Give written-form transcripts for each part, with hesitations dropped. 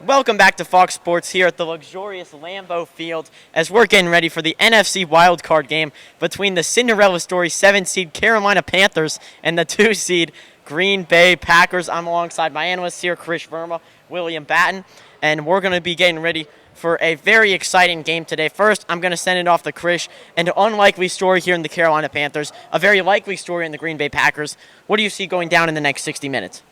Welcome back to Fox Sports here at the luxurious Lambeau Field as we're getting ready for the NFC wildcard game between the Cinderella Story 7 seed Carolina Panthers and the 2 seed Green Bay Packers. I'm alongside my analysts here, Krish Verma, William Batten, and we're going to be getting ready for a very exciting game today. First, I'm going to send it off to Krish, an unlikely story here in the Carolina Panthers, a very likely story in the Green Bay Packers. What do you see going down in the next 60 minutes?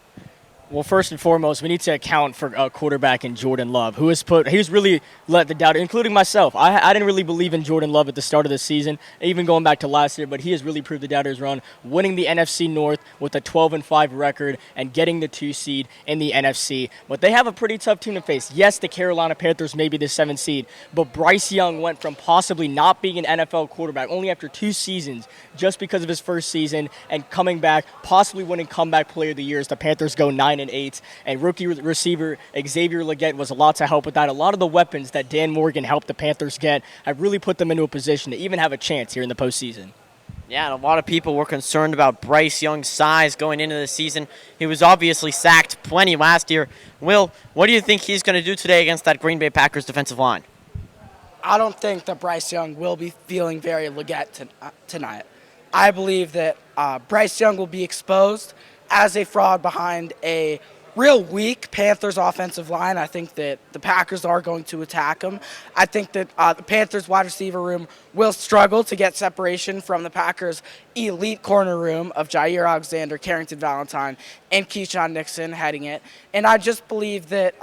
Well, first and foremost, we need to account for quarterback in Jordan Love, he's really let the doubt, including myself. I didn't really believe in Jordan Love at the start of the season, even going back to last year, but he has really proved the doubters wrong, winning the NFC North with a 12-5 record and getting the 2 seed in the NFC. But they have a pretty tough team to face. Yes, the Carolina Panthers may be the 7 seed, but Bryce Young went from possibly not being an NFL quarterback only after 2 seasons just because of his first season and coming back, possibly winning comeback player of the year as the Panthers go 9-8, and rookie receiver Xavier Legette was a lot to help with that. A lot of the weapons that Dan Morgan helped the Panthers get have really put them into a position to even have a chance here in the postseason. Yeah, and a lot of people were concerned about Bryce Young's size going into the season. He was obviously sacked plenty last year. Will, what do you think he's going to do today against that Green Bay Packers defensive line? I don't think that Bryce Young will be feeling very Legette tonight. I believe that Bryce Young will be exposed as a fraud behind a real weak Panthers offensive line. I think that the Packers are going to attack him. I think that the Panthers wide receiver room will struggle to get separation from the Packers elite corner room of Jair Alexander, Carrington Valentine, and Keyshawn Nixon heading it. And I just believe that,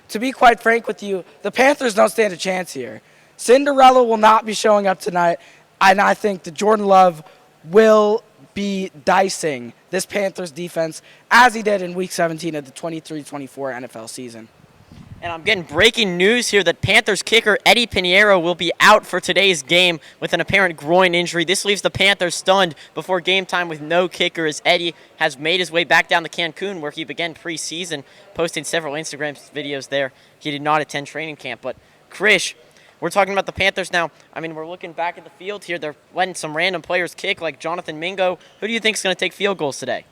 to be quite frank with you, the Panthers don't stand a chance here. Cinderella will not be showing up tonight, and I think that Jordan Love will be dicing this Panthers defense as he did in Week 17 of the 23-24 NFL season. And I'm getting breaking news here that Panthers kicker Eddie Pinheiro will be out for today's game with an apparent groin injury. This leaves the Panthers stunned before game time with no kicker as Eddie has made his way back down to Cancun where he began preseason, posting several Instagram videos there. He did not attend training camp. But Krish, we're talking about the Panthers now. I mean, we're looking back at the field here. They're letting some random players kick like Jonathan Mingo. Who do you think is going to take field goals today?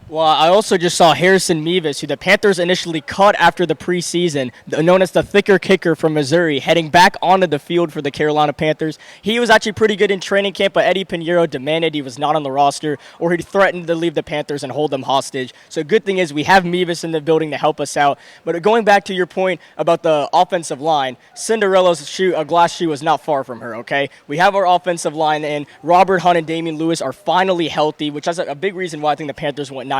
Well, I also just saw Harrison Mevis, who the Panthers initially cut after the preseason, known as the thicker kicker from Missouri, heading back onto the field for the Carolina Panthers. He was actually pretty good in training camp, but Eddie Pinheiro demanded he was not on the roster, or he threatened to leave the Panthers and hold them hostage. So good thing is we have Mevis in the building to help us out. But going back to your point about the offensive line, Cinderella's shoe, a glass shoe, is not far from her, okay? We have our offensive line, and Robert Hunt and Damian Lewis are finally healthy, which is a big reason why I think the Panthers went 9-8.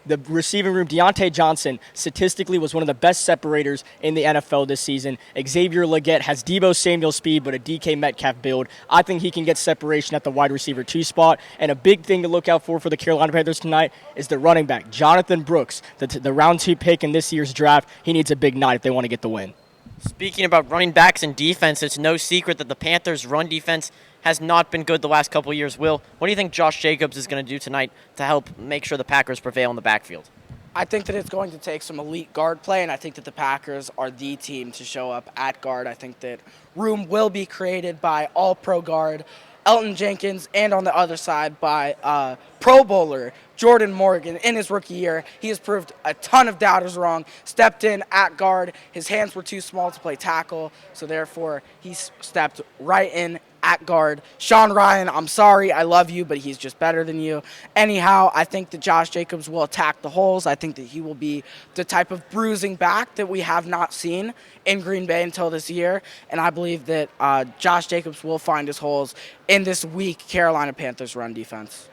The receiving room, Deontay Johnson, statistically was one of the best separators in the NFL this season. Xavier Legette has Deebo Samuel speed, but a DK Metcalf build. I think he can get separation at the wide receiver 2 spot. And a big thing to look out for the Carolina Panthers tonight is the running back, Jonathan Brooks, the round 2 pick in this year's draft. He needs a big night if they want to get the win. Speaking about running backs and defense, it's no secret that the Panthers' run defense has not been good the last couple of years. Will, what do you think Josh Jacobs is going to do tonight to help make sure the Packers prevail in the backfield? I think that it's going to take some elite guard play, and I think that the Packers are the team to show up at guard. I think that room will be created by all-pro guard Elton Jenkins, and on the other side by Pro Bowler Jordan Morgan. In his rookie year, he has proved a ton of doubters wrong, stepped in at guard. His hands were too small to play tackle, so therefore he stepped right in at guard. Sean Ryan, I'm sorry, I love you, but he's just better than you. Anyhow, I think that Josh Jacobs will attack the holes. I think that he will be the type of bruising back that we have not seen in Green Bay until this year, and I believe that Josh Jacobs will find his holes in this weak Carolina Panthers run defense.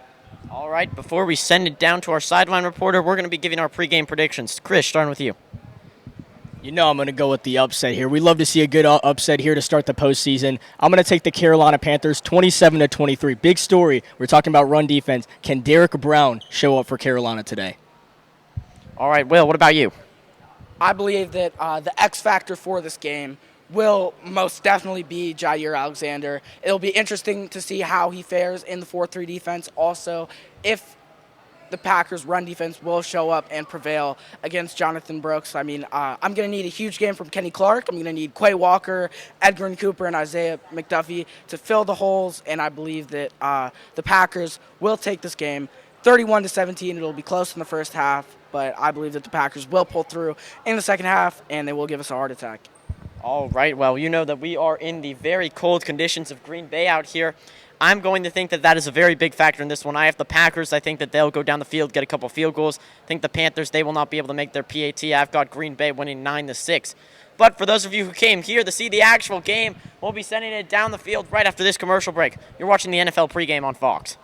All right, before we send it down to our sideline reporter, we're going to be giving our pregame predictions. Chris, starting with you. You know I'm going to go with the upset here. We love to see a good upset here to start the postseason. I'm going to take the Carolina Panthers 27-23. Big story. We're talking about run defense. Can Derrick Brown show up for Carolina today? All right, Will, what about you? I believe that the X factor for this game will most definitely be Jair Alexander. It'll be interesting to see how he fares in the 4-3 defense. Also, if the Packers' run defense will show up and prevail against Jonathan Brooks. I mean, I'm going to need a huge game from Kenny Clark. I'm going to need Quay Walker, Edgerrin Cooper, and Isaiah McDuffie to fill the holes, and I believe that the Packers will take this game 31-17. It'll be close in the first half, but I believe that the Packers will pull through in the second half, and they will give us a heart attack. All right, well, you know that we are in the very cold conditions of Green Bay out here. I'm going to think that that is a very big factor in this one. I have the Packers. I think that they'll go down the field, get a couple field goals. I think the Panthers, they will not be able to make their PAT. I've got Green Bay winning 9-6. But for those of you who came here to see the actual game, we'll be sending it down the field right after this commercial break. You're watching the NFL pregame on Fox.